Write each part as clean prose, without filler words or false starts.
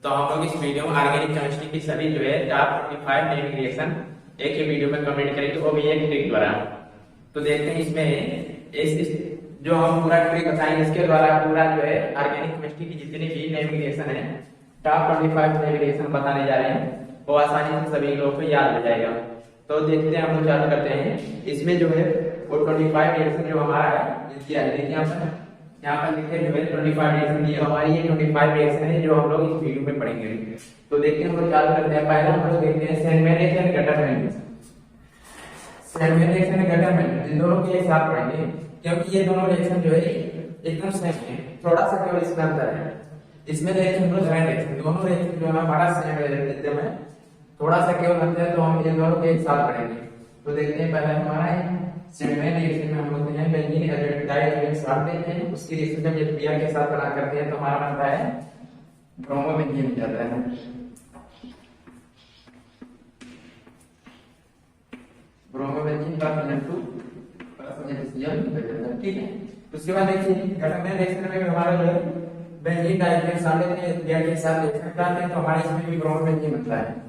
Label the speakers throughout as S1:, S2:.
S1: तो हम लोग इस वीडियो में ऑर्गेनिक केमिस्ट्री की सभी जो है टॉप 25 नेमिंग रिएक्शन एक ही वीडियो में कमेंट करेंगे, वो भी एक ट्रिक द्वारा। तो देखते हैं इसमें इस जो हम पूरा ट्रिक बताएंगे, इसके द्वारा पूरा जो है ऑर्गेनिक केमिस्ट्री की जितनी भी नेमिंग रिएक्शन है टॉप 25 नेमिंग रिएक्शन बताने जा रहे हैं, वो आसानी से सभी लोगों को याद हो जाएगा। तो देखते हैं, हम लोग चालू करते हैं। इसमें जो है वो 25 रिएक्शन जो हमारा है देखिए यहाँ पर लिखे जो है 25 रिएक्शन, ये हमारी ये 25 रिएक्शन है जो हम लोग इस वीडियो में पढ़ेंगे। तो देखिए हम लोग चालू करते हैं। पहला हम लोग देखते हैं Sandmeyer reaction, Gattermann reaction. Sandmeyer reaction Gattermann इन दोनों के एक साथ पढ़ेंगे, क्योंकि ये दोनों रिएक्शन जो है एकदम सेम है, थोड़ा सा केवल इसमें अंतर है। इसमें रिएक्शन हम लोग रिएक्शन दोनों रिएक्शन जो है हमारा सेम है, में थोड़ा सा केवल अंतर है, तो हम ये दोनों के एक साथ पढ़ेंगे। तो देखते हैं पहला हमारा सैंडमैन रिएक्शन में हम लोग हैं बेंजीन एल्डिहाइड एक साथ देते हैं, उसकी रिएक्शन जब ये बियर के साथ बना करते हैं तो हमारा बनता है ब्रोमोबेंजीन बन जाता है। ब्रोमोबेंजीन का N2 ठीक है। उसके बाद देखिए गटरमैन रिएक्शन में हमारा जो है बेंजीन डाइऑक्साइड साथ देते हैं, बियर के साथ रिएक्शन करते हैं, तो हमारे इसमें भी ब्रोमोबेंजीन बनता है।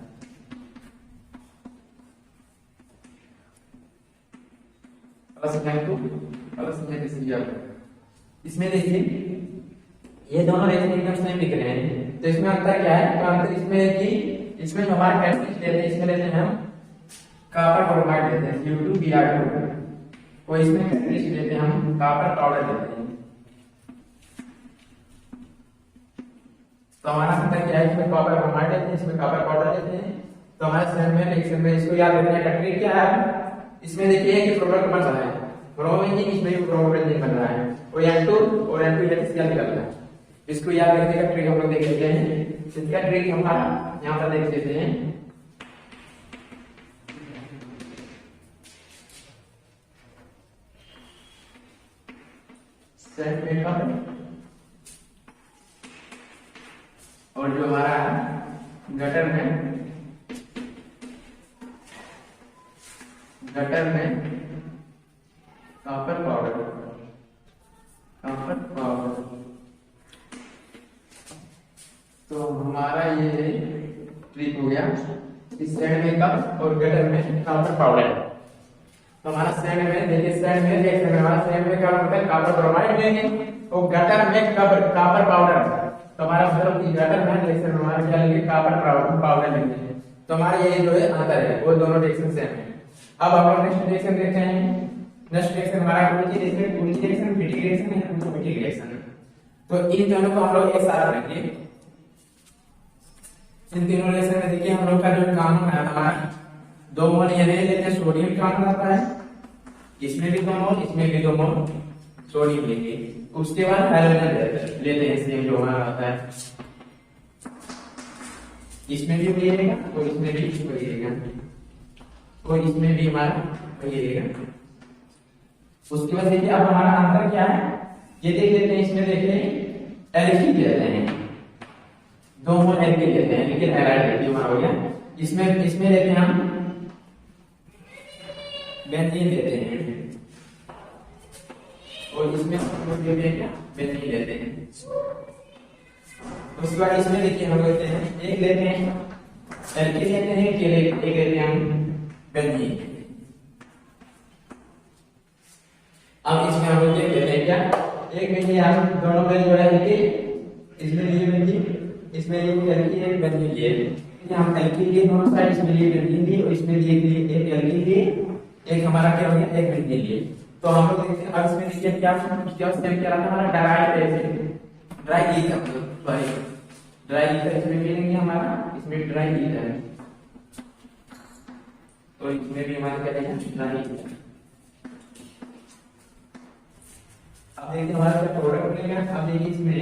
S1: इसमें देखिए ये दोनों रिएक्शन एकदम सेम दिख रहे हैं, तो इसमें अंतर क्या है? तो अंतर इसमें है कि इसमें जो हमारे कैटलिस्ट लेते हैं, इसमें लेते हैं हम कॉपर ब्रोमाइड लेते हैं Cu2Br2, और इसमें कैटलिस्ट लेते हैं हम कॉपर पाउडर लेते हैं। तो हमारा अंतर क्या है? इसमें कॉपर ब्रोमाइड लेते हैं, इसमें कॉपर पाउडर लेते हैं। तो हमारे सैंडमैन रिएक्शन में इसको याद रखना है। ट्रिक क्या है? इसमें देखिए कि प्रोडक्ट बन रहा है ब्रोमोबेंजीन, इसमें भी ब्रोमोबेंजीन बन रहा है, और N2 और N2 जल्दी निकल रहा है। इसको याद रखने का ट्रिक हम लोग देख लेते हैं। इसका ट्रिक हमारा यहाँ पर देख लेते हैं। और जो हमारा गटर में कॉपर पाउडर तो हमारा ये ट्रिक हो गया। इस सैंड में कप और गटर में कॉपर पाउडर। तो हमारा सैंड में देखिए सैंड में देख सकते हैं, हमारा सैंड में क्या होता है? कॉपर ब्रोमाइड लेंगे और गटर में कॉपर पाउडर। तो हमारा मतलब गटर में रिएक्शन में हमारा क्या लेंगे? कॉपर पाउडर लेंगे। तो हमारा ये जो है अंतर है, वो दोनों रिएक्शन सेम है। अब हम लोग नेक्स्ट रिएक्शन देखते हैं। नेक्स्ट रिएक्शन हमारा कोई रिएक्शन फिटिक रिएक्शन है, एरोमेटिक रिएक्शन। तो इन दोनों को हम लोग एक साथ रखेंगे। इन तीनों रिएक्शन में देखिए हम लोग का जो कानून है हमारा 2 मोल यानी लेते हैं सोडियम कानून आता है, इसमें भी 2 मोल, इसमें भी 2 मोल सोडियम लेंगे। उसके बाद हाइड्रोजन लेते हैं, सेम जो हमारा आता है, इसमें भी वही रहेगा और इसमें भी वही रहेगा, और इसमें भी हमारा वही रहेगा। उसके बाद देखिए अब हमारा अंतर क्या है ये देख लेते हैं। इसमें देखिए एल्कीन लेते हैं, 2 मोल एल्कीन लेते हैं, लेकिन हैलाइड हमारा हो गया। इसमें लेते हैं हम बेंजीन लेते हैं, और इसमें बेंजीन लेते हैं। उसके बाद इसमें देखिए हम लेते हैं एक लेते हैं एल्कीन लेते हैं, एक लेते हैं हम बेंजीन। अब इसमें हम लोग देख लेते हैं क्या एक बेंजीन हम दोनों में जो है इसमें लिए बेंजीन, इसमें लिए एल्कीन एक बेंजीन लिए। हम एल्कीन लिए दोनों साइड, इसमें लिए बेंजीन लिए और इसमें लिए एक एल्कीन लिए, एक हमारा क्या हो गया? एक बेंजीन लिए। तो हम लोग देखते हैं अब इसमें देखिए क्या स्टेप क्या रहा हमारा? ड्राई ईथर इसमें मिलेंगे हमारा, इसमें ड्राई ईथर, तो इसमें भी हमारा क्या है? Dry ether. अब देखिए हमारा क्या प्रोडक्ट बनेगा। अब देखिए इसमें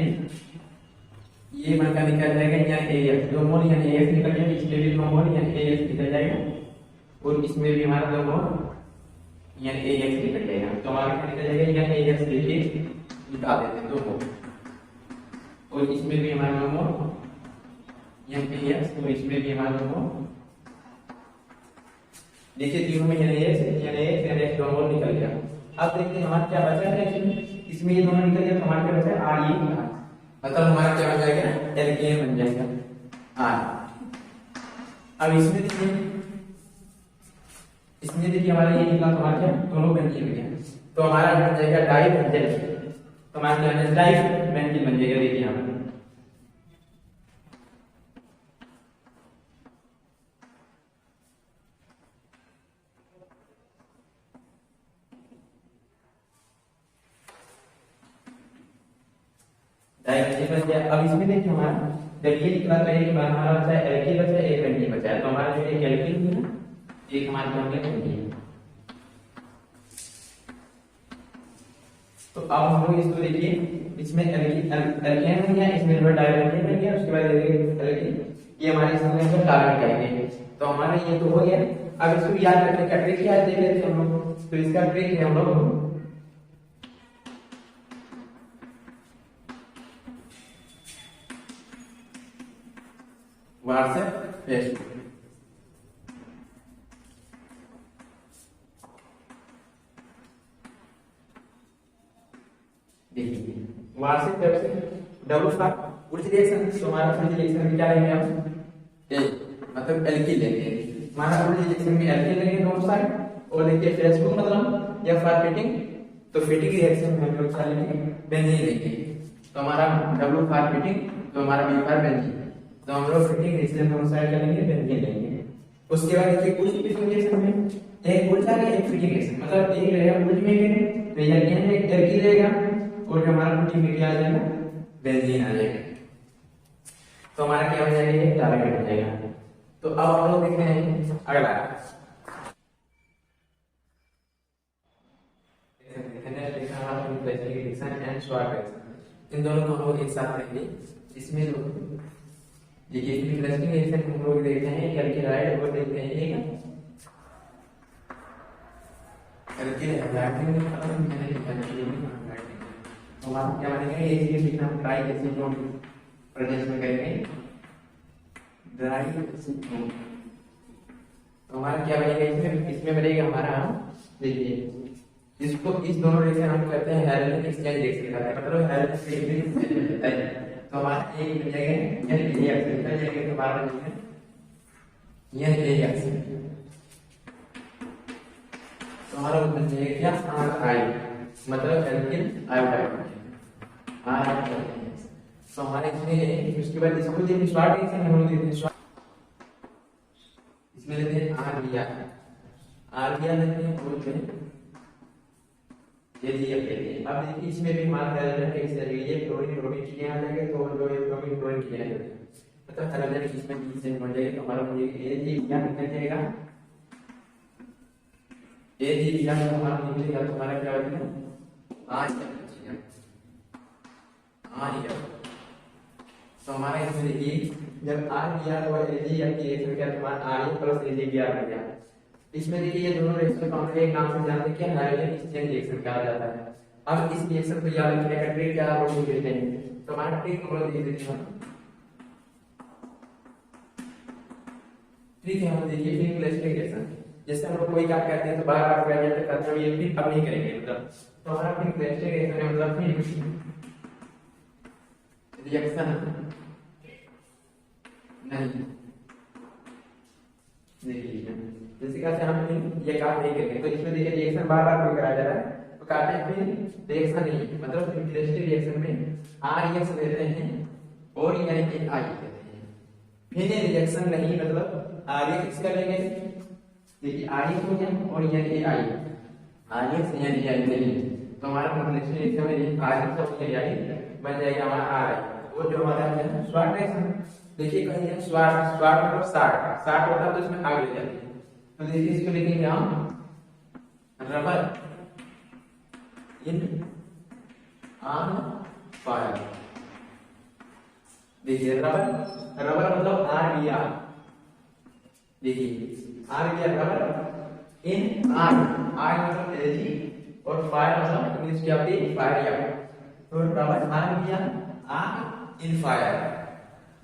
S1: ये बनकर निकल जाएगा यहाँ AF 2 मोल यानी AF निकल जाएगा, इसमें भी 2 मोल यानी AF निकल जाएगा, और इसमें भी हमारा 2 मोल यानी AF निकल जाएगा। तो हमारा क्या निकल जाएगा? यहाँ AF लेके निकाल देते हैं 2 मोल, और इसमें भी हमारा 2 मोल यानी AF, और इसमें भी हमारा 2 मोल। देखिए तीनों में यानी AF 2 मोल निकल गया। अब देखते हैं हमारा क्या बचा है। इसमें ये दोनों निकल गया, तो हमारे क्या बचा? RE, मतलब हमारा क्या बन जाएगा? एल्केन बन जाएगा। अब इसमें देखिए हमारा ये निकला, तो हमारा क्या दोनों बेंजीन हो गया, तो हमारा बन जाएगा डाई बेंजीन, तो हमारा क्या है डाई बेंजीन बन जाएगा। देखिए यहाँ पर डाई बेंजीन बन गया। अब इसमें देखिए हमारा जब ये निकला तो एक हमारा बचा है एल्किल बचा है, एक बेंजीन बचा है, तो हमारा जो एक एल्किल है ना, एक हमारा क्या हो गया बेंजीन। तो अब हम लोग इसको देखिए, इसमें एल्केन हो गया, इसमें डाइबेंजीन हो गया, उसके बाद एल्कीन, ये हमारे इसमें कार्बन आएंगे, तो हमारा ये तो हो गया। अब इसको याद रखने का ट्रिक क्या है देख लेते हैं हम लोग। तो इसका ट्रिक है हम लोग व्हाट्सएप फेसबुक, देखिए व्हाट्सएप वेबसाइट डबल स्टार उच्च रिएक्शन, तो हमारा उच्च रिएक्शन में क्या लेंगे हम ए, मतलब एल्किल लेंगे, हमारा उच्च रिएक्शन में एल्किल लेंगे दोनों साइड। और देखिए फेसबुक मतलब या फॉर फिटिंग, तो फिटिंग रिएक्शन में हम लोग क्या लेंगे बेंजीन लेंगे, तो हमारा डब्ल्यू फॉर फिटिंग, तो हमारा बी फॉर बेंजीन, तो हम लोग फिटिंग रिएक्शन दोनों साइड क्या लेंगे बेंजीन लेंगे। उसके बाद देखिए कुछ फिटिंग रिएक्शन में एक उल्टा है एक फिटिंग रिएक्शन, मतलब एक रहेगा उल्ट में तो एल्किल रहेगा, और जो हमारा फिटिंग में क्या आ जाएगा बेंजीन आ जाएगा, तो हमारा क्या हो जाएगा ये टारगेट हो जाएगा। तो अब हम लोग देखते हैं अगला इन दोनों को हम लोग एक साथ लेंगे। इसमें जो देखिए इंटरेस्टिंग रिएक्शन हम लोग देखते हैं एल्किलाइड और देखते हैं एक एल्किलाइड तो हम क्या बनेगा ये चीज लिखना हम ट्राई कैसे जो प्रेजेंस में करेंगे ड्राई एसीटोन, तो हमारा क्या बनेगा इसमें बनेगा हमारा देखिए इसको इस दोनों रिएक्शन हम कहते हैं हैलोजन एक्सचेंज रिएक्शन कहते हैं, मतलब हैलोजन एक्सचेंज, तो हमारा एक बन जाएगा ये रिएक्शन का जगह के बाद बन जाएगा ये रिएक्शन, तो हमारा बन जाएगा क्या आर मतलब एल्किल आयोडाइड आर, तो हमारे इसमें उसके बाद इसको देखिए शॉर्ट रिएक्शन हम लोग देते हैं, इसमें लेते हैं आर लिया लेते हैं बोलते हैं ये दिया कहते हैं। अब देखिए इसमें भी हमारा हैलोजन एक्सचेंज ये क्लोरीन ब्रोमीन की आ जाएगा, तो जो ये ब्रोमीन क्लोरीन की आ जाएगा, मतलब हैलोजन इसमें एक्सचेंज हो जाएगा, तो हमारा ये जी क्या निकल जाएगा ये जी क्या हमारा निकलेगा, तो हमारा क्या होगा आज तो हमारा इसमें देखिए जब आर दिया तो एजी या की रिएक्शन क्या तुम्हारा आर प्लस एजी भी आ गया। इसमें देखिए ये दोनों रिएक्शन को हम एक नाम से जानते हैं क्या हाइड्रोजन एक्सचेंज रिएक्शन कहा जाता है। अब इस रिएक्शन को याद रखने का ट्रिक क्या हम लोग देते हैं, तो हमारा ट्रिक हम लोग देख देते हैं, ट्रिक है हम देखिए फिर क्लस्टरिंग रिएक्शन, जैसे हम लोग कोई काम करते हैं तो बार बार कर जाते करते हैं ये फिर अब नहीं करेंगे, मतलब तो हमारा फिर क्लस्टरिंग रिएक्शन है मतलब फिर रिएक्शन नहीं देखिए जैसे कहते हैं हम ये काम नहीं करेंगे, तो इसमें देखिए रिएक्शन बार बार कोई कराया जा रहा है, तो कहते हैं फिर रिएक्शन नहीं मतलब इंटरेस्टिंग रिएक्शन में आर रिएक्शन देते हैं और यानी कि आई देते हैं, फिर रिएक्शन नहीं मतलब आर एक्स करेंगे देखिए आर एक्स हो गया और यानी कि आई आर एक्स यानी आई नहीं, तो हमारा इंटरेस्टिंग रिएक्शन में आर एक्स और आई बन जाएगा हमारा आर आई, वो जो हमारा है स्वाट रिएक्शन। देखिए कहीं है स्वाट स्वाट मतलब 60 होता है तो इसमें आग लग जाती है, तो देखिए इसको लिखेंगे हम रबर इन ऑन फायर, देखिए रबर रबर मतलब आर बी आर, देखिए R B R rubber in R R मतलब एनर्जी और फायर मतलब इंग्लिश की आती है फायर या, तो rubber R B R in fire,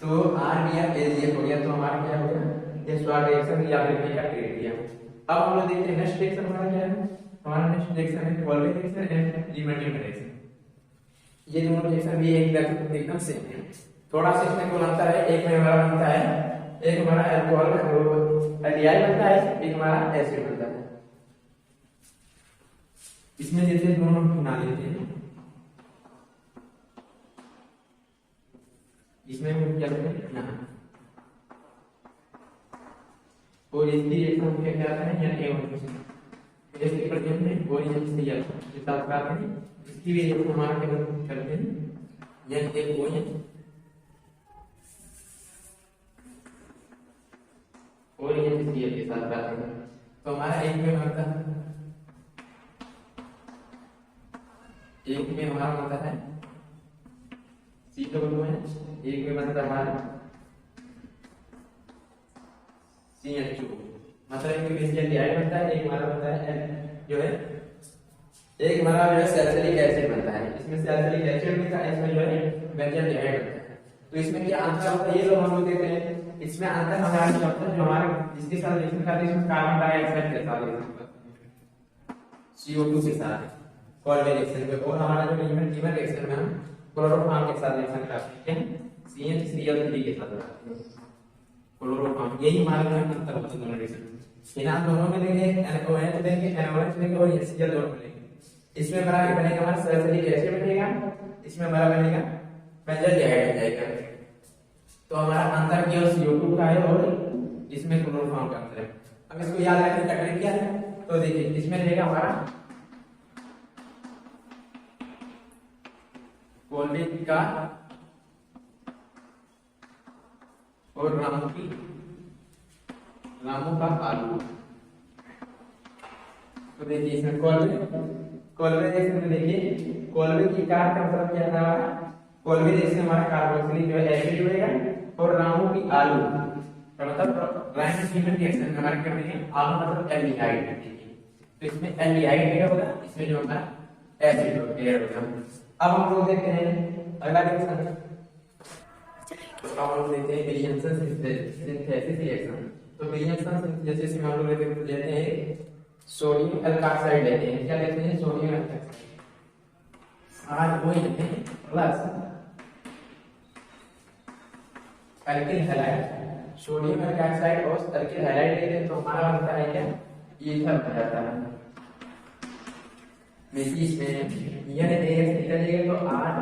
S1: तो आर बी आर एनर्जी हो गया, तो हमारा क्या हो गया ये स्वाट रिएक्शन याद रखने का ट्रिक दिया। अब हम लोग देखते हैं नेक्स्ट रिएक्शन हमारा क्या है, हमारा नेक्स्ट रिएक्शन है tolerance reaction and limiting reaction. ये दोनों रिएक्शन भी एकदम सेम है, थोड़ा सा इसमें कौन अंतर है, एक में हमारा बनता है एक हमारा अल्कोहल एल्डिहाइड बनता है, एक हमारा एसिड बनता है। इसमें जैसे दोनों बना लेते हैं, इसमें हम क्या करते हैं यहाँ, और इसकी रिएक्शन क्या कहते हैं या इसके प्रेजेंट में और ये इसके साथ करते हैं, इसकी भी रिएक्शन हमारा क्या करते हैं या एक वो है और ये सीएल के साथ करते हैं। तो हमारा एक में बनता है, एक में हमारा बनता है C2 है, एक में बनता है हमारा CH2, मतलब एक में एल्डिहाइड बनता है, एक हमारा बनता है जो है एक हमारा जो है सैलिसिलिक एसिड बनता है, इसमें सैलिसिलिक एसिड बनता है, इसमें जो है बेंजोएल्डिहाइड बनता है। तो इसमें क्या अंतर होता है ये लोग हम लोग देखते हैं, इसमें अंतर हमारा क्या होता है जो हमारे जिसके साथ रिएक्शन करते हैं इसमें कार्बन डाइऑक्साइड के साथ रिएक्शन करते हैं CO2 के साथ कोल्वेन रिएक्शन में, और हमारा जो लीवर रिएक्शन में हम क्लोरोफॉर्म के साथ रिएक्शन करते हैं CnCl3 के साथ करते हैं क्लोरोफॉर्म। यही हमारा अंतर होता है दोनों रिएक्शन। इन दोनों में देंगे NaOH देंगे NaOH देंगे और HCl दोनों में देंगे। इसमें हमारा बनेगा हमारा सैलिसिलिक एसिड बनेगा, इसमें हमारा बनेगा बेंजोएल्डिहाइड बन जाएगा। तो हमारा अंतर केवल CO2 का है और इसमें क्लोरोफॉर्म का अंतर है। अब इसको याद रखने का ट्रिक क्या है, तो देखिए इसमें रहेगा हमारा कोल्वेन का और रामू का आलू। तो देखिए इसमें कोल्वेन रिएक्शन में देखिए कोल्वेन की कार का मतलब क्या था, कोल्वेन रिएक्शन हमारा कार्बोक्सिलिक जो है एसिड जुड़ेगा और रामू की आलू का मतलब राइनोसिन रिएक्शन में हमारा क्या बनेगा आलू मतलब एल्डिहाइड। तो इसमें एल्डिहाइड होगा, इसमें जो हमारा एसिड होगा। अब हम लोग देखते हैं अगला रिएक्शन, तो अब हम लोग देखते हैं विलियमसन सिंथेसिस रिएक्शन। तो विलियमसन सिंथेसिस में हम लोग लेते हैं सोडियम एल्काक्साइड लेते हैं, क्या लेते हैं सोडियम एल्काक्साइड आज वो लेते हैं प्लस अल्किल हैलाइड, सोडियम एल्काक्साइड और अल्किल हैलाइड लेते हैं तो हमारा बनता है क्या ईथर बन जाता है। इसमें यह निकलेगा तो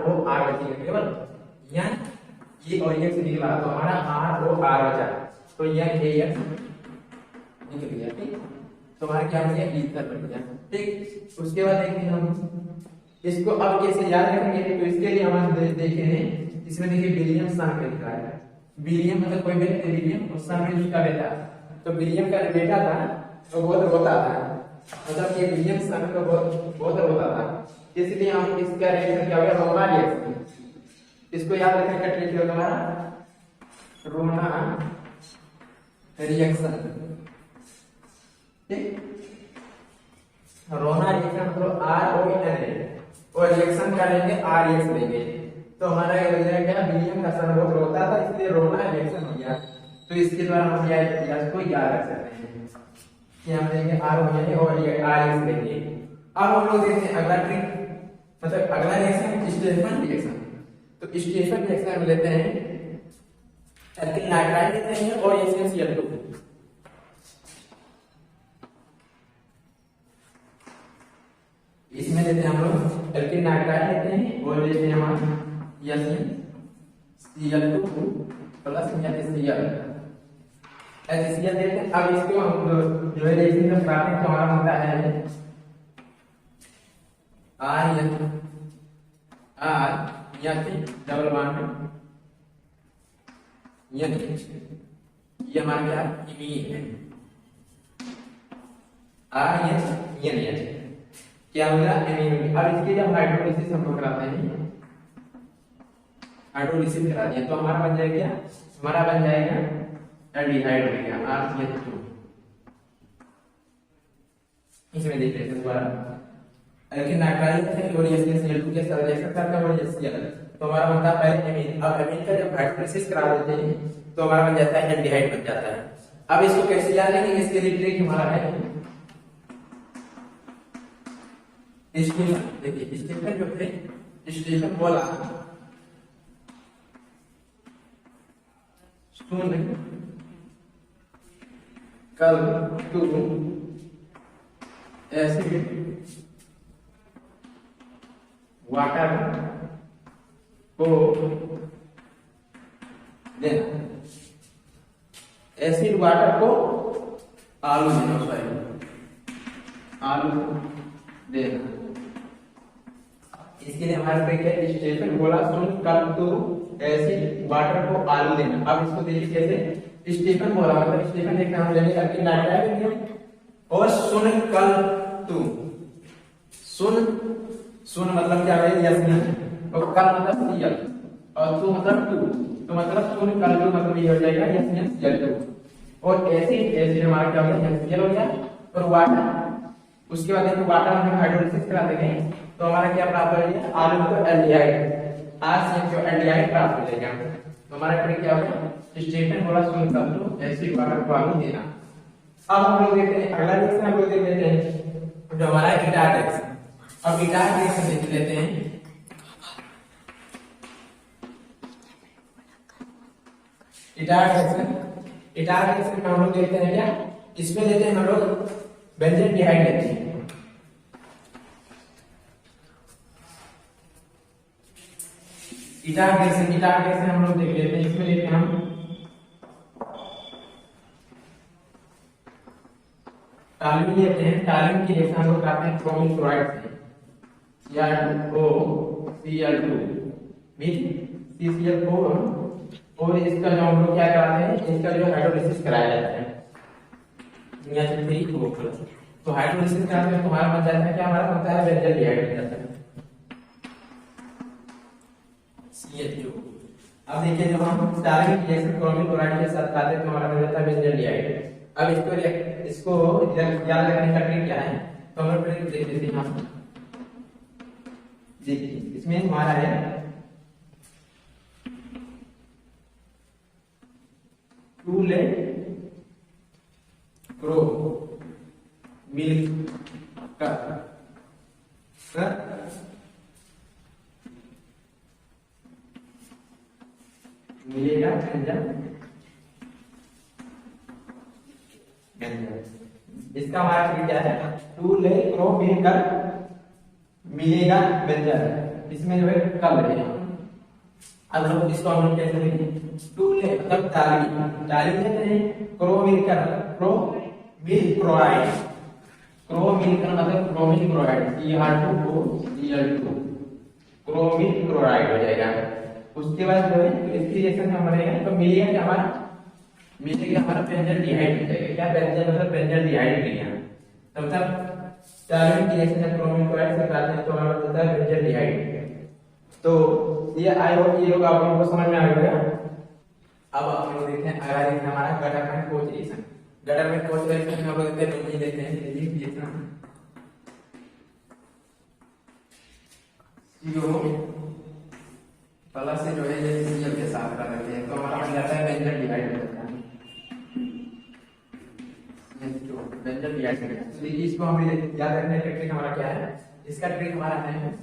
S1: ROR बचेगा केवल, यह ये और ये से निकला तो हमारा ROR बचा, तो यह AX निकल गया। ठीक, तो हमारा क्या हो गया ईथर बन गया। ठीक, उसके बाद देखते हैं हम इसको अब कैसे याद रखेंगे, तो इसके लिए हम देखे हैं इसमें देखिए विलियम सन का लिखा है, विलियम मतलब कोई व्यक्ति विलियम और सन में उसका बेटा, तो विलियम का बेटा था वो बहुत रोता था, मतलब ये विलियम सन को बहुत रोता था, इसलिए हम इसका रिएक्शन क्या हो गया रोना रिएक्शन। इसको याद रखने का ट्रिक होगा हमारा रोना रिएक्शन। ठीक, रोना रिएक्शन मतलब RONA और रिएक्शन करेंगे RX लेंगे, तो हमारा ये हो जाएगा क्या विलियम का सन बहुत रोता था इसलिए रोना रिएक्शन हो गया। तो इसके द्वारा हम इसको याद रख सकते हैं कि हम लेंगे RONA और RX लेंगे। अब हम लोग देखते हैं अगला ट्रिक, मतलब अगला रिएक्शन स्टेफन रिएक्शन। तो स्टेफन रिएक्शन में लेते हैं एल्किल नाइट्राइड लेते हैं और HCl2, इसमें लेते हैं हम लोग एल्किल नाइट्राइड लेते हैं और लेते हैं हमारा HCl2 प्लस HCl लेते हैं। अब इसको हम जो है रिएक्शन जब करते हैं तो हमारा बनता है डबल बॉन्ड ये हमारा क्या इमीन है क्या होगा एमीन। अब इसके जब हाइड्रोलिसिस हम लोग कराते हैं, हाइड्रोलिसिस करा दिया तो हमारा बन जाएगा क्या, हमारा बन जाएगा एल्डिहाइड हो गया RCH2। इसमें देख लेते हैं दोबारा एल्किल नाइट्राइड है और HCl2 के साथ रिएक्शन करता है और HCl, तो हमारा बनता है पहले एमीन। अब एमीन का जब हाइड्रोलिसिस करा देते हैं तो हमारा बन जाता है एल्डिहाइड बन जाता है। अब इसको कैसे याद रखेंगे, इसके लिए ट्रिक हमारा है स्टीफन। देखिए स्टीफन जो थे, स्टीफन बोला स्टोन कल टू एसिड वाटर को देना, एसिड वाटर को आलू देना, सॉरी आलू देना। इसके लिए हमारे पे क्या स्टेटमेंट बोला, सुन कल टू एसिड वाटर को आलू देना। अब इसको देखिए कैसे स्टेटमेंट बोला, मतलब स्टेटमेंट एक नाम लेने करके नाइट्राइल और सुन कल टू, सुन सुन मतलब क्या है यस नहीं, और कल मतलब सीएल, और टू मतलब टू, तो मतलब सुन कल टू मतलब ये हो जाएगा यस नहीं सीएल टू। और एसिड एसिड हमारा क्या हो गया सीएल हो गया, और वाटर, उसके बाद देखो वाटर हम हाइड्रोलिसिस करा देंगे तो हमारा क्या प्राप्त हो जाएगा आलू को एल्डिहाइड, आरसीएच एल्डिहाइड प्राप्त हो जाएगा। तो हमारा फिर क्या होगा स्टेटमेंट बोला सुन कल टू एसिड वाटर को आलू देना। अब हम लोग देखते हैं अगला रिएक्शन, हम लोग देख लेते हैं जो हमारा गिटार रिएक्शन। अब गिटार रिएक्शन देख लेते हैं। गिटार रिएक्शन में हम लोग देखते हैं क्या, इसमें लेते हैं हम लोग बेंजीन डिहाइड लेते हैं। गिटार रिएक्शन हम लोग देख लेते हैं, इसमें लेते हैं हम टालिन लेते हैं। टालिन की रिएक्शन हम लोग करते हैं क्रोमिक क्लोराइड से, Cl2O Cl2 विद CCl4, और इसका जो हम लोग क्या कराते हैं, इसका जो हाइड्रोलिसिस कराया जाता है Na3O+। तो हाइड्रोलिसिस कराते हैं तो हमारा बन जाता है क्या, हमारा बनता है बेंजीन डिहाइड बन जाता है CH2। अब देखिए जब हम टालिन की रिएक्शन क्रोमिक क्लोराइड के साथ करते हैं तो हमारा बन जाता है बेंजीन डिहाइड। अब इसको याद रखने का ट्रिक क्या है, तो हम लोग ट्रिक देख लेते हैं। देखिए इसमें हमारा है टू लेट क्रो मिल्क का मिलेगा व्यंजन, इसका हमारा ट्रिक क्या है, टू ले क्रो मिलकर मिलेगा व्यंजन, इसमें जो है कल लगेगा। अब हम इसको हम लोग कैसे लिखेंगे, टू ले मतलब टालिन लेते हैं, क्रो मिलकर क्रो मिल क्लोराइड, क्रो मिलकर मतलब chromic chloride Cr2O Cl2 chromic chloride हो जाएगा। उसके बाद जो है इसकी रिएक्शन में बनेगा तो मिलेगा क्या, हमारा बेंजीन डिहाइड हो जाएगा। क्या बेंजीन मतलब बेंजीन डिहाइड मिलेगा, तो मतलब टालिन की रिएक्शन में क्रोमिक क्लोराइड से कराते हैं तो हमारा बनता है बेंजीन डिहाइड। तो ये आई होप ये लोग आप लोगों को समझ में आ गया। अब आप लोग देखते हैं अगला रिएक्शन हमारा Gattermann coach reaction. Gattermann coach reaction में हम लोग देखते हैं बेंजीन लेते हैं रिएक्शन CO प्लस से जो है ये Cl के साथ कर देते हैं तो हमारा बन जाता है बेंजीन डिहाइड हो जाता है बेंजीन डिहाइड। तो इसको हम याद रखने का ट्रिक हमारा क्या है, इसका ट्रिक हमारा है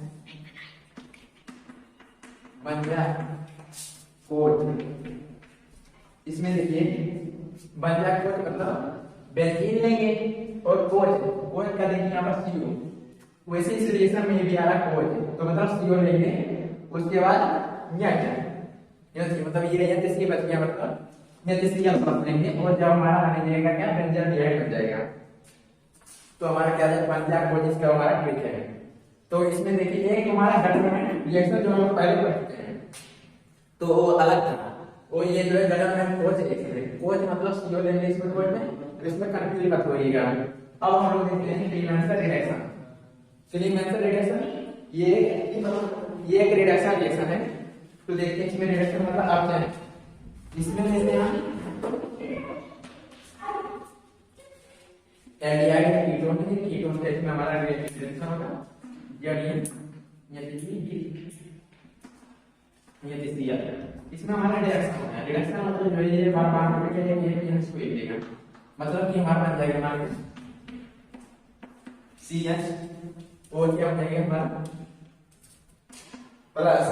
S1: बंजा कोच। इसमें देखिए बंजा कोच मतलब बेंजीन लेंगे और कोच का देखिए यहाँ पर CO, वैसे इस रिएक्शन में ये भी आ रहा कोच तो मतलब CO लेंगे, उसके बाद मतलब ये तीसरी बच गया मतलब तीसरी अल्फा लेंगे और जब हमारा बन जाएगा क्या बेंजीन डिहाइड बन जाएगा। तो हमारा क्या है बंजा कोच, इसका हमारा ट्रिक है। तो इसमें देखिए एक हमारा गटरमैन रिएक्शन जो हम पहले पढ़ चुके हैं तो वो अलग था, वो ये जो है गटरमैन कोच रिएक्शन है। कोच मतलब CO लेंगे इसमें कोच में, तो इसमें कंफ्यूज मत होइएगा। अब हम लोग देखते हैं क्लीमेंसर रिएक्शन। क्लीमेंसर रिएक्शन ये एक रिडक्शन रिएक्शन है। तो देखते हैं इसमें रिडक्शन मतलब अब क्या है, इसमें लेते हैं हम एल्डिहाइड कीटोन है, कीटोन का इसमें हमारा रिएक्शन होगा इसमें हमारा रिडक्शन होगा। रिडक्शन मतलब जो ये बार-बार करके ये इसको एक देगा, मतलब कि हमारा बन जाएगा मान CH और क्या बन जाएगा हमारा प्लस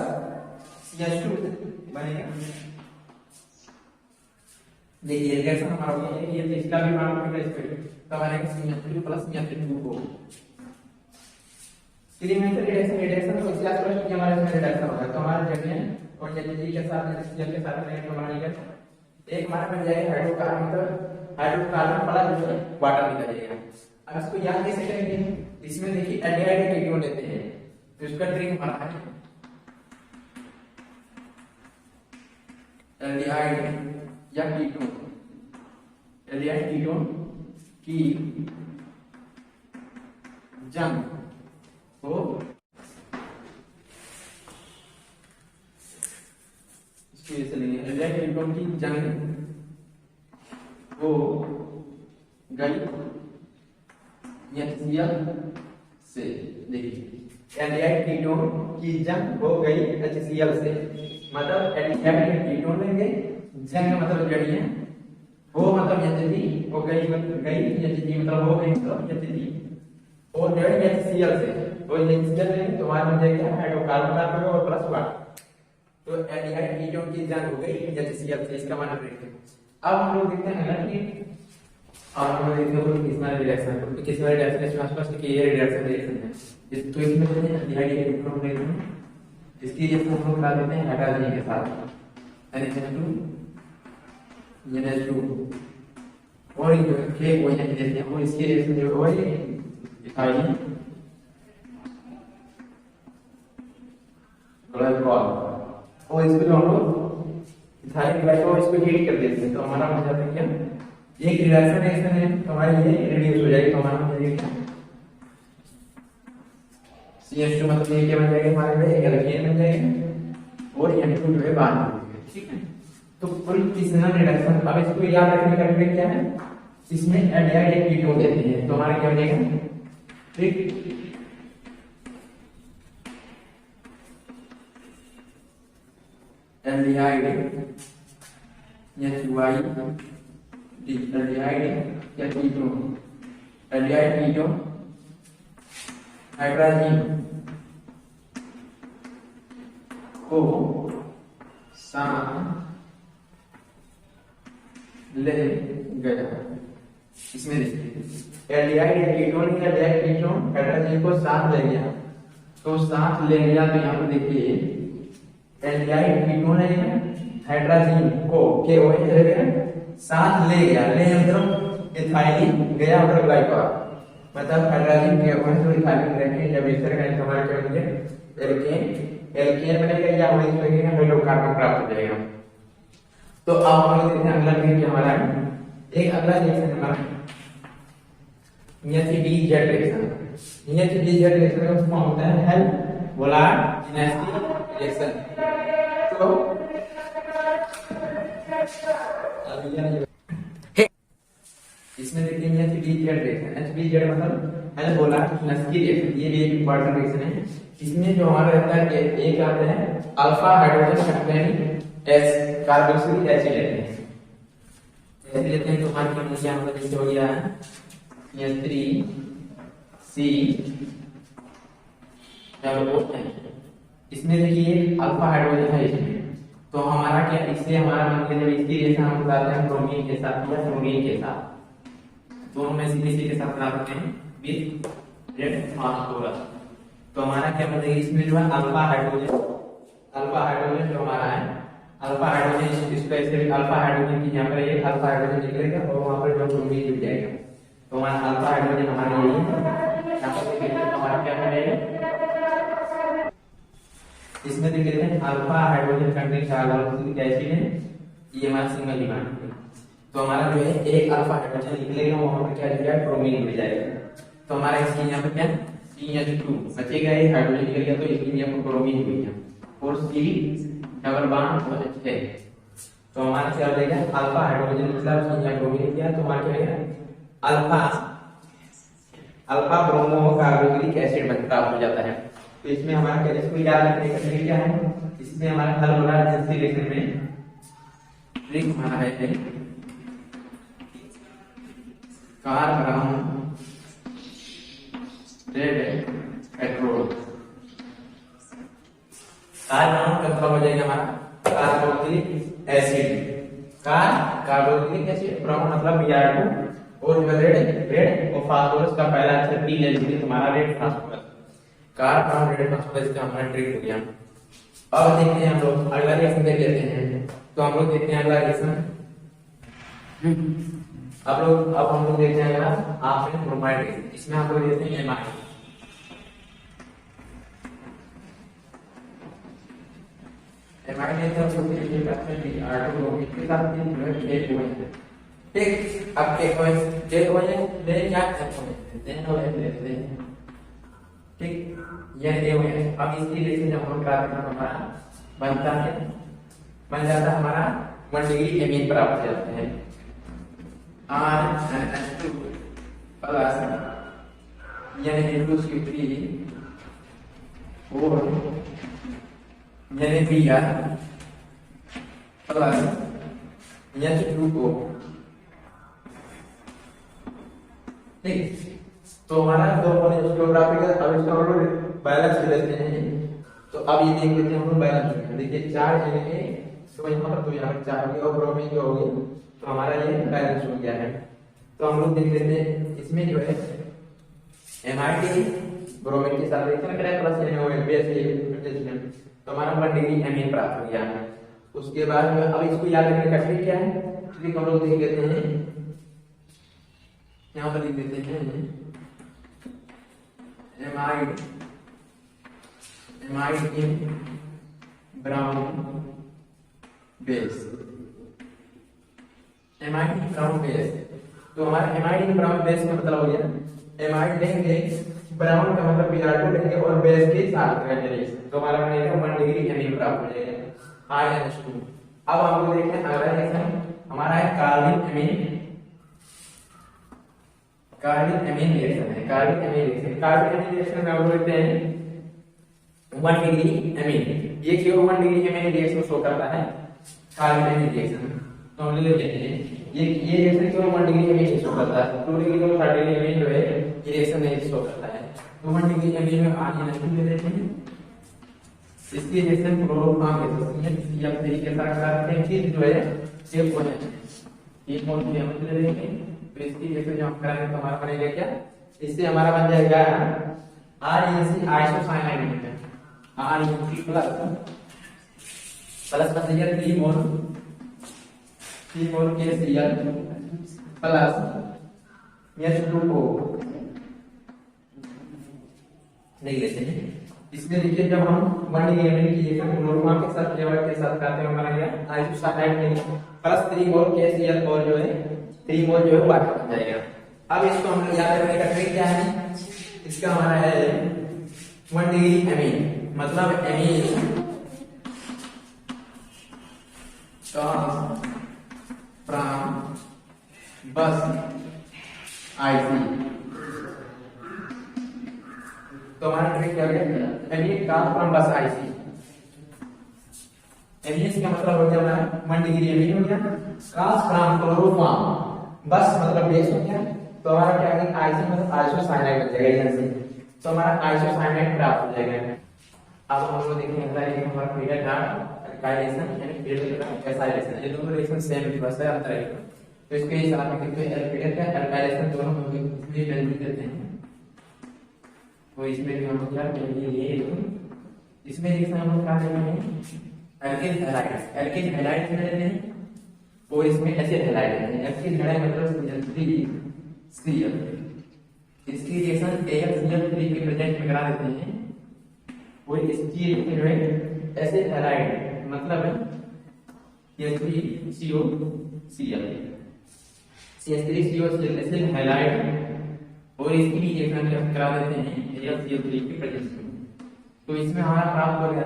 S1: CH2 बनेगा देखिए रिएक्शन हमारा हो गया ये इसका भी मान लो तो हमारे CH3 प्लस CH2 को एलिमेंटरी रिडक्शन तो इसके आसपास कि हमारे इसमें रिडक्शन होगा तो हमारे जगह और Hg के साथ HCl के साथ रहेंगे तो हमारा निकल एक हमारा बन जाएगा हाइड्रोकार्बन मतलब हाइड्रोकार्बन प्लस जो है वाटर निकल जाएगा। अब इसको याद कैसे करेंगे इसमें देखिए एल्डिहाइड कीटोन लेते हैं तो इसका ट्रिक हमारा है एल्डिहाइड या कीटोन एल्डिहाइड कीटोन की जंग को इसकी वजह से लेंगे एल्डिहाइड कीटोन की जंग को गई HCl से देखिए एल्डिहाइड कीटोन की जंग हो गई HCl से मतलब एल्डिहाइड कीटोन लेंगे जंग मतलब जड़ी है वो मतलब Hg हो गई Hg मतलब हो गई तो Hg और जड़ी HCl से तो HCl लेंगे तो हमारा हो जाएगा हाइड्रोकार्बन कार्बन और प्लस वाटर तो एल्डिहाइड कीटोन की जंग हो गई HCl से इसका मतलब है। अब हम लोग देखते हैं अगला कि और हम लोग देखते हैं कितना रिएक्शन तो कितना रिएक्शन इसमें आसपास की ये रिएक्शन है इस तो इसमें जो है एल्डिहाइड कीटोन लेते हैं इसकी रिएक्शन हम लोग बता देते हैं हाइड्रोजन के साथ NH2 और ये जो के वो यहाँ देते हैं और इसकी रिएक्शन जो है ये इथाइल ग्लाइकॉल और इसको जो हम लोग इथाइल ग्लाइकॉल इसको हीट कर देते हैं तो हमारा हो जाता है क्या एक रिएक्शन है तो हमारी ये रिड्यूस हो जाएगी तो हमारा हो जाएगा CH2 मतलब ये क्या बन जाएगा हमारे में एक एल्केन बन जाएगा और N2 जो है बाहर आ जाएगा ठीक है। तो कुल कितना रिडक्शन अब इसको याद रखने का ट्रिक क्या है इसमें एल्डिहाइड कीटोन देते हैं तो हमारा क्या हो जाएगा ठीक एल्डिहाइड एल्डिहाइड या कीटोन एल्डिहाइड कीटोन हाइड्रोजन को साथ ले गया इसमें देखिए एल्डिहाइड कीटोन या एल्डिहाइड कीटोन हाइड्रोजन को साथ ले गया तो साथ ले गया तो यहाँ पर देखिए एल्डिहाइड कीटोन है हाइड्रोजन को के OH रहेगा साथ ले गया ले मतलब इथाइल गया मतलब ग्लाइकॉल मतलब हाइड्रोजन के OH और इथाइल रहते जब इस तरह का हमारा क्या बनेगा एल्केन बनेगा या OH लगेगा हाइड्रोकार्बन प्राप्त हो जाएगा। तो अब हम लोग देखते हैं अगला रिएक्शन हमारा एक अगला रिएक्शन हमारा NH2 रिएक्शन NH2 रिएक्शन का फॉर्म होता है हेल्प वोलाटिलिटी रिएक्शन तो इसमें देखिए NH2 रिएक्शन NH2 मतलब हेल्प वोलाटिलिटी रिएक्शन ये भी एक इंपॉर्टेंट रिएक्शन है। इसमें जो हमारा रहता है एक आता है alpha hydrogen hydrogen as carboxylic acid लेते हैं ऐसे लेते हैं तो हमारे पास क्या मतलब जैसे हो गया CH3C इसमें देखिए अल्फा हाइड्रोजन है इसमें तो हमारा क्या इससे हमारा मान लीजिए इसकी रिएक्शन हम बताते हैं ब्रोमीन के साथ या फ्लोरीन के साथ दोनों में सीधे के साथ बनाते हैं विद रेड फास्फोरस तो हमारा क्या बनेगा इसमें जो है अल्फा हाइड्रोजन जो हमारा है अल्फा हाइड्रोजन इसको ऐसे अल्फा हाइड्रोजन की यहाँ पर एक अल्फा हाइड्रोजन निकलेगा और वहां पर जो ब्रोमीन जुड़ जाएगा तो हमारा अल्फा हाइड्रोजन हमारा यही है यहाँ पर देखिए तो हमारा क्या बनेगा इसमें देख लेते हैं alpha hydrogen content carboxylic acid है ये हमारा सिंगल बॉन्ड है तो हमारा जो है एक अल्फा हाइड्रोजन निकलेगा वहां पर क्या जुड़ेगा ब्रोमीन जुड़ जाएगा तो हमारा इसकी यहाँ पे क्या CH2 बचेगा ये हाइड्रोजन निकल गया तो इसकी यहाँ पर ब्रोमीन जुड़ गया और C डबल बॉन्ड OH है तो हमारा क्या हो जाएगा अल्फा हाइड्रोजन निकला उसकी यहाँ ब्रोमीन किया तो हमारा क्या होगा अल्फा ब्रोमो कार्बोक्सिलिक एसिड बनता हो जाता है। तो इसमें हमारा क्या इसको याद रखने का ट्रिक क्या है इसमें हमारा हल हो रहा है रिएक्शन में ट्रिक हमारा है कार्बन रेड पेट्रोल कार्बन का मतलब हो जाएगा हमारा carboxylic acid carboxylic acid, bromo मतलब Br2 और रेड और फास्फोरस का पहला अक्षर P ले लीजिए तुम्हारा red phosphorus, carbon red phosphorus का हमारा ट्रिक हो गया। अब देखते हैं हम लोग अगला रिएक्शन देख लेते हैं। तो हम लोग देखते हैं अगला रिएक्शन। अब हम लोग देखते हैं अगला आपने ब्रोमाइड, इसमें हम लोग देते हैं एमाइड। एमाइड लेते हैं हम लोग ये करते हैं Br2 इसके साथ जो है एक है ठीक। अब एक है ले क्या करते हैं ठीक, यह है। अब इसकी रिएक्शन जब हम करते हैं हमारा बन जाता है हमारा 1 डिग्री एमीन प्राप्त हो जाते हैं। R2 प्लस Na2CO3 और Br प्लस H2O ठीक। तो हमारा दो स्टोग्राफिकल अब इसका हम लोग बैलेंस लेते हैं। तो अब ये देख लेते हैं हम लोग बैलेंस। देखिए 4 Na तो यहाँ पर तो यहाँ पर 4 होगी और ब्रोमीन जो होगी तो हमारा ये बैलेंस हो गया है। तो हम लोग देख लेते हैं इसमें जो है एमाइड ब्रोमीन के साथ रिएक्शन करें प्लस बेस तो हमारा 1 डिग्री एमीन प्राप्त हो गया है। उसके बाद अब इसको याद रखने का ट्रिक क्या है, ट्रिक हम लोग देख लेते हैं। यहाँ पर लिख देते हैं एमाइड इन ब्राउन बेस, एमाइड इन ब्राउन बेस। तो हमारा एमाइड इन ब्राउन बेस का मतलब हो गया एमाइड लेंगे, ब्राउन का मतलब Br2 लेंगे और बेस के साथ रहेंगे तो हमारा बनेगा 1 डिग्री एमीन प्राप्त हो जाएगा INH2। अब हम लोग देखते हैं अगला रिएक्शन हमारा है कार्बिक एमीन रिएक्शन है। कार्बिक एमीन रिएक्शन में हम लोग देखते हैं 1 डिग्री एमीन, ये क्यों 1 डिग्री एमीन रिएक्शन शो करता है कार्बिक एमीन रिएक्शन। तो हम ले लेते हैं ये रिएक्शन क्यों 1 डिग्री एमीन शो करता है, 2 डिग्री और 3 डिग्री एमीन जो है ये रिएक्शन नहीं शो करता है। तो 1 डिग्री एमीन में INH2 ले लेते हैं, इसकी रिएक्शन क्लोरोफॉर्म के साथ के साथ करते हैं। फिर जो है एक मोल की हम ले लेंगे तो इसकी रिएक्शन जो हम करेंगे तो हमारा बनेगा क्या, इससे हमारा बन जाएगा REC आइसोसाइनाइड REC प्लस बचेगा 3 मोल KCl प्लस H2O नहीं लेते हैं। इसमें देखिए जब हम 1 डिग्री एमीन की रिएक्शन क्लोरोफॉर्म के साथ के साथ करते हैं हमारा क्या आइसोसाइनाइड में प्लस 3 मोल KCl और जो है 3 मोल जो है वाटर बन जाएगा। अब इसको हम लोग याद रखने का ट्रिक क्या है, इसका हमारा है 1 डिग्री एमीन मतलब एमीन फ्रॉम बस IC। तो हमारा ट्रिक क्या है एमीन फ्रॉम बस IC। एमीन का मतलब हो गया हमारा 1 डिग्री एमीन हो गया, कास्ट फ्रॉम क्लोरोफॉर्म बस मतलब बेस हो गया। तो हमारा क्या है IC मतलब आइसोसाइनाइड बन जाएगा यहाँ से, तो हमारा आइसोसाइनाइड प्राप्त हो जाएगा। अब हम लोग देखेंगे अगला एक हमारा पीरियड अल्काइलेशन यानी पीरियड एसाइलेशन, ये दोनों रिएक्शन सेम है बस अंतर है। तो इसके हिसाब में देखते हैं पीरियड का अल्काइलेशन दोनों हम इसमें वैल्यू देते हैं। तो इसमें भी हम लोग क्या करेंगे ये इसमें रिएक्शन हम लोग क्या करेंगे एल्केन हैलाइड लेते हैं और इसमें एसिड हैलाइड लेते हैं। एल्केन हैलाइड मतलब CL इसकी रिएक्शन AlCl3 के प्रेजेंट में करा देते हैं और इसकी रिएक्शन जो है एसिड हैलाइड मतलब CH3COCl एसिड हैलाइड और इसकी भी रिएक्शन करा देते हैं AlCl3 के प्रेजेंस में। तो इसमें हमारा प्राप्त हो गया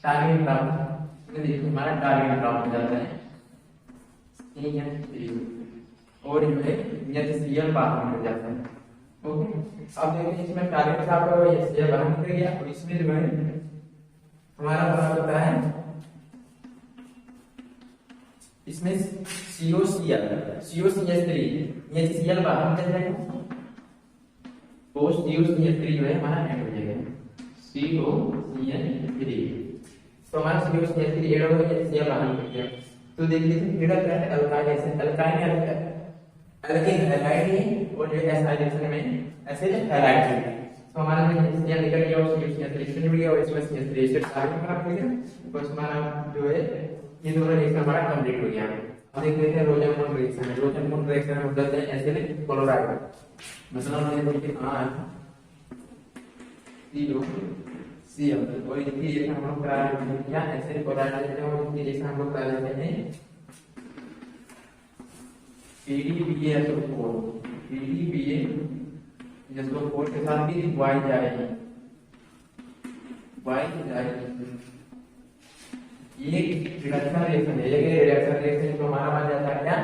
S1: टार्गेट प्राप्त, देखिए हमारा टार्गेट प्राप्त हो जाता है और जो है HCl बाहर निकल जाता है। ओके अब देखिए इसमें टारगेट प्राप्त हो गया HCl बाहर निकल गया और इसमें जो है हमारा प्राप्त होता है इसमें COCl3 HCl बाहर निकल जाएगा और COCl3 जो है हमारा ऐड हो जाएगा COCl3। तो हमारा COCl3 ऐड हो गया HCl बाहर निकल गया। तो देखिए रिडक्ट क्या है, alkyl acid, alkyl alkene halide है और जो एसाइलेशन में एसिड हैलाइड है। तो हमारा जो एसिड निकल गया उसमें सिलेक्शन मिल गया और इसमें सिलेक्शन एसिड कार्बन प्राप्त हो गया, तो हमारा जो है ये दोनों रिएक्शन हमारा कंप्लीट हो गया। अब देख लेते हैं रोजनमोल रिएक्शन। रोजनमोल रिएक्शन में होता है एसिड क्लोराइड, मतलब ये देखिए COCl और इसकी रिएक्शन हम लोग करा लेते हैं क्या, एसिड क्लोराइड लेते हैं और इसकी रिएक्शन हम लोग करा लेते हैं PDBaSO4 PDBaSO4 के साथ भी Y जाएगी, ये रिडक्शन रिएक्शन है। ये रिडक्शन रिएक्शन तो हमारा बन जाता है क्या,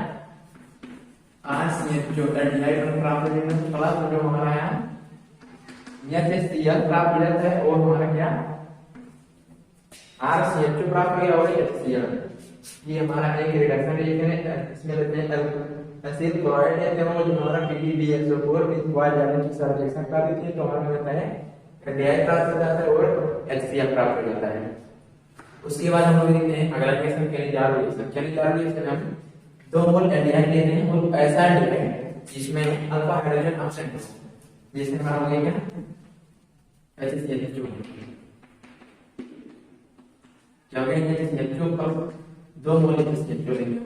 S1: RCH एल्डिहाइड प्राप्त हो जाएगा, प्लस जो हमारा यहाँ HCl प्राप्त हो जाता है और हमारा क्या RCH प्राप्त हो गया और HCl। ये हमारा एक रिडक्शन रिएक्शन है। इसमें लेते हैं एसिड क्लोराइड है, तो जो हमारा PDBaSO4 विद Y जाने के साथ रिएक्शन कर देते हैं तो हमारा होता है एल्डिहाइड प्राप्त हो जाता है और HCl प्राप्त हो जाता है। उसके बाद हम लोग देखते हैं अगला रिएक्शन कैनिजार रिएक्शन। हम 2 मोल एल्डिहाइड लेते हैं और ऐसा एल्डिहाइड जिसमें अल्फा हाइड्रोजन एब्सेंट हो, जैसे हमारा हो गया HCl2। जब HCl2 पर 2 मोल HCl2 लेंगे,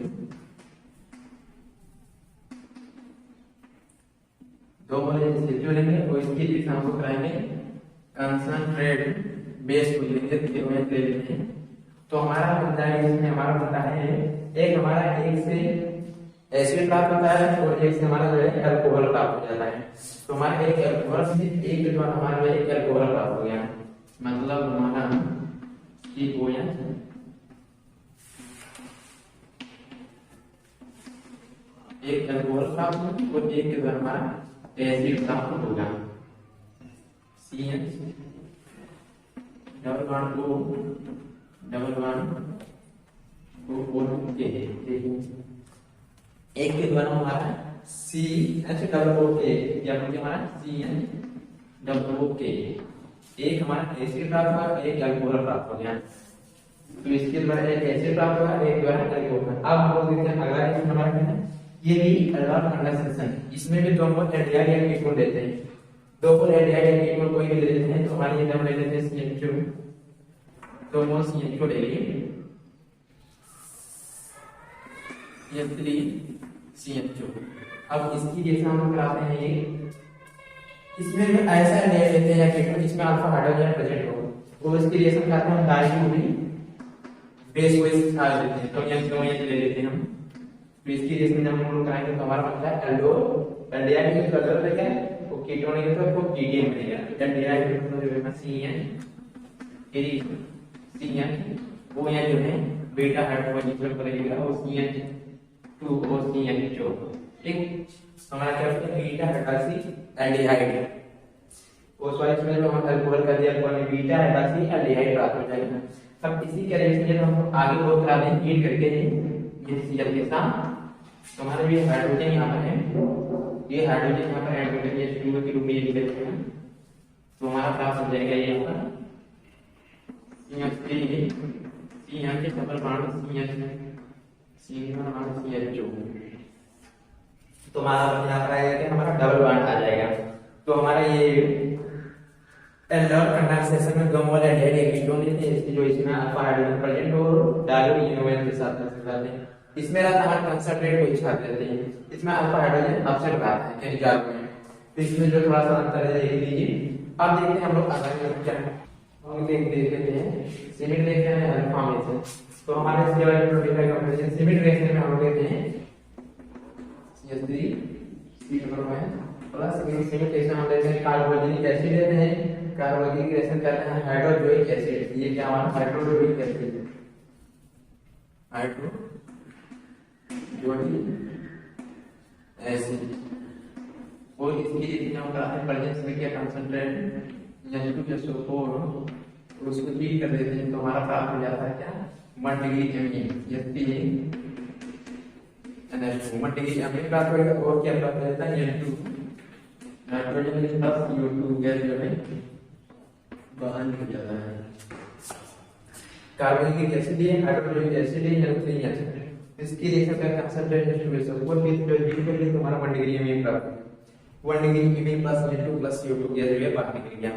S1: 2 मोल HCl2 लेंगे और इसकी रिएक्शन हम लोग कराएंगे कंसंट्रेट बेस को लेंगे ले लेते हैं। तो हमारा बनता है इसमें हमारा बनता है एक हमारा एक से एसिड प्राप्त होता है और एक से हमारा जो है अल्कोहल प्राप्त हो जाता है। तो हमारा एक अल्कोहल से एक जो हमारा जो एक अल्कोहल प्राप्त हो गया, मतलब हमारा CON एक अल्कोहल प्राप्त हो और एक के द्वारा हमारा एसिड प्राप्त होगा CN डबल बॉन्ड के एक के द्वारा हमारा CH डबल O के या फिर हमारा CN डबल O के एक हमारा एसिड प्राप्त हुआ, एक अल्कोहल प्राप्त हो गया। तो इसके द्वारा एक एसिड प्राप्त हुआ, एक द्वारा अल्कोहल। अब हम लोग देखते हैं अगला रिएक्शन हमारा क्या है, ये भी एल्डिहाइड कंडेंसेशन। इसमें भी 2 मोल एल्डिहाइड या कीटोन लेते हैं, 2 मोल एल्डिहाइड या कीटोन कोई भी ले लेते हैं। तो हमारे ये हम ले लेते हैं CH2, 2 मोल CH2 ले लिए, ये 3CH2। अब इसकी रिएक्शन हम कराते हैं ये, इसमें भी ऐसा एल्डिहाइड लेते हैं या कीटोन जिसमें अल्फा हाइड्रोजन प्रेजेंट हो, वो इसकी रिएक्शन कराते हैं हम डाइल्यूट बेस को इस साथ लेते हैं। तो ये ले लेते हैं हम। तो इसकी रिएक्शन जब हम लोग कराएंगे तो हमारा बनता है एल्डोल, एल्डिहाइड के कलर पे क्या है वो कीटोन है तो वो कीटोन बनेगा। एल्डिहाइड में जो है CN वो यहाँ जो है बीटा हाइड्रोजन बनेगा वो CN2 और CN2। ठीक, हमारा क्या होता है बीटा हाइड्रोक्सी एल्डिहाइड। वो सॉरी इसमें जो हम अल्कोहल कर दिया, अल्कोहल में बीटा हाइड्रोक्सी एल्डिहाइड प्राप्त हो जाएगा। अब इसी का रिएक्शन हम आगे बहुत करा दें हीट करके ये Cl के साथ। तो हमारे ये हाइड्रोजन यहाँ पर है, ये हाइड्रोजन यहाँ पर हाइड्रोजन ये H2O के रूप में ये लिख लेते हैं। तो हमारा प्राप्त हो जाएगा ये यहाँ पर यहाँ के डबल बॉन्ड CH2। तो हमारा यहाँ पर आएगा कि हमारा डबल बॉन्ड आ जाएगा। तो हमारा ये एल्डिहाइड कंडेंसेशन में 2 मोल एल्डिहाइड या कीटोन लेते हैं, जो इसमें अल्फा हाइड्रोजन प्रेजेंट हो डायल्यूट इनोवेट के साथ मिलाते हैं। इसमें रहता है हमारा कंसंट्रेट को इच्छा देते हैं, इसमें अल्फा हाइड्रोजन एब्सेंट रहता है केनिजार में। तो इसमें जो थोड़ा सा अंतर है देख लीजिए। अब देखते हैं हम लोग अगला क्या है, हम देख लेते हैं सिमिट रिएक्शन है अल्फा में से। तो हमारे CH2 कंपोजिशन सिमिट रिएक्शन में हम लोग लेते हैं CH3 प्लस सिमिट रिएक्शन हम लेते हैं कार्बोनिक एसिड लेते हैं, कार्बोनिक रिएक्शन करते हैं हाइड्रोजोइक एसिड। ये क्या हमारा हाइड्रोजोइक एसिड है, हाइड्रोजोइक एसिड। और इसकी रिएक्शन हम कराते हैं प्रेजेंस में क्या कंसंट्रेट H2SO4 उसको हीट कर देते हैं। तो हमारा प्राप्त हो जाता है क्या 1 degree kelvin NH2 1 degree kelvin प्राप्त होगा। और क्या प्राप्त हो जाता है N2 नाइट्रोजन के साथ CO2 गैस जो है बाहर निकल जाता है। कार्बोनिक एसिड है, हाइड्रोक्लोरिक एसिड है, N3 एसिड है। इसकी रिएक्शन का कंसंट्रेशन टू बेस वो फिर जो जी के लिए तुम्हारा 1 डिग्री में प्राप्त 1 डिग्री में plus N2 plus CO2 gas जो है बाहर निकल गया।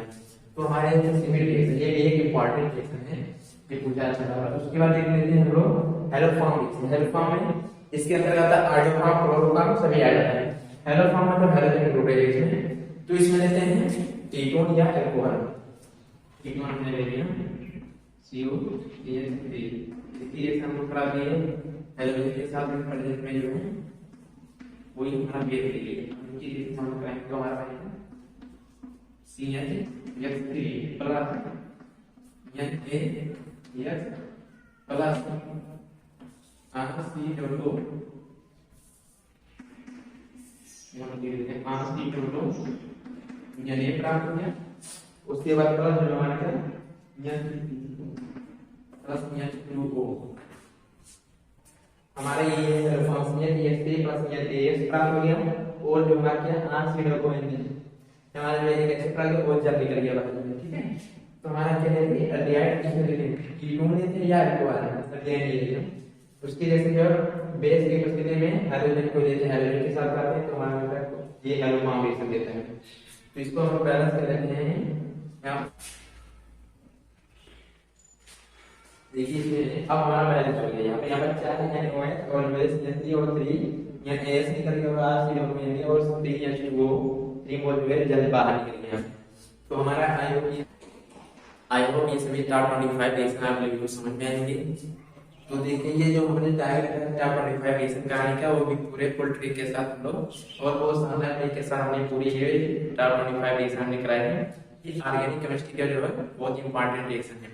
S1: तो हमारे सिमिलर रिएक्शन ये भी एक इंपॉर्टेंट रिएक्शन है ये पूछा जाता है। उसके बाद देख लेते हैं हम लोग हेलोफॉर्म रिएक्शन। हेलोफॉर्म में इसके अंतर्गत आयोडोफॉर्म क्लोरोफॉर्म सभी आ जाता है। हेलोफॉर्म मतलब हेलोजन ग्रुप रिएक्शन है। तो इसमें लेते हैं कीटोन या अल्कोहल। कीटोन हमने ले लिया CO3 इसकी रिएक्शन हम लोग करा दिए हेलोजन के साथ में प्रेजेंट में जो है वही हमारा बेस लेंगे उनकी रिएक्शन हम कराएंगे तो हमारा बनेगा CH3 plus NaS plus RCO2 ये प्राप्त हो गया। उसके बाद प्लस जो हमारे क्या प्लस H2O हमारे ये फंक्शन ये प्लस NaS प्राप्त हो गया। और जो हमारा क्या RCO2 हमारा जो एक एक्स्ट्रा के बहुत जल्दी निकल गया बाहर में। ठीक है तो हमारा क्या है एल्डिहाइड किसमें लेते हैं कीटोन लेते हैं या अल्कोहल एल्डिहाइड लेते हैं। उसकी जैसे जो बेस की उपस्थिति में हाइड्रोजन को लेते हैं हाइड्रोजन के साथ आते हैं तो हमारा ये हेलोफॉर्म रिएक्शन देता है। तो इसको हम बैलेंस कर लेते हैं यहाँ देखिए अब हमारा बैलेंस हो गया। यहाँ पर 4 NOH और बेस NC और 3 यहाँ AS निकल गया और RCO में और 3 H2O 3 मोल जो है जल्द बाहर निकल गया। तो हमारा आई होप ये सभी टॉप 25 रिएक्शन आप लोगों को समझ में आएंगे। तो देखिए ये जो हमने डायरेक्ट टॉप 25 रिएक्शन कहानी का वो भी पूरे फुल ट्रिक के साथ हम लोग और बहुत शानदार ट्रिक के साथ हमने पूरी ये टॉप 25 रिएक्शन हमने कराए हैं। ये ऑर्गेनिक केमिस्ट्री का जो है बहुत इंपॉर्टेंट रिएक्शन है।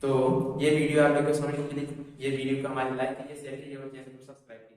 S1: तो ये वीडियो आप लोगों को समझ में मिली। ये वीडियो को हमारे लाइक कीजिए शेयर कीजिए और चैनल को सब्सक्राइब कीजिए।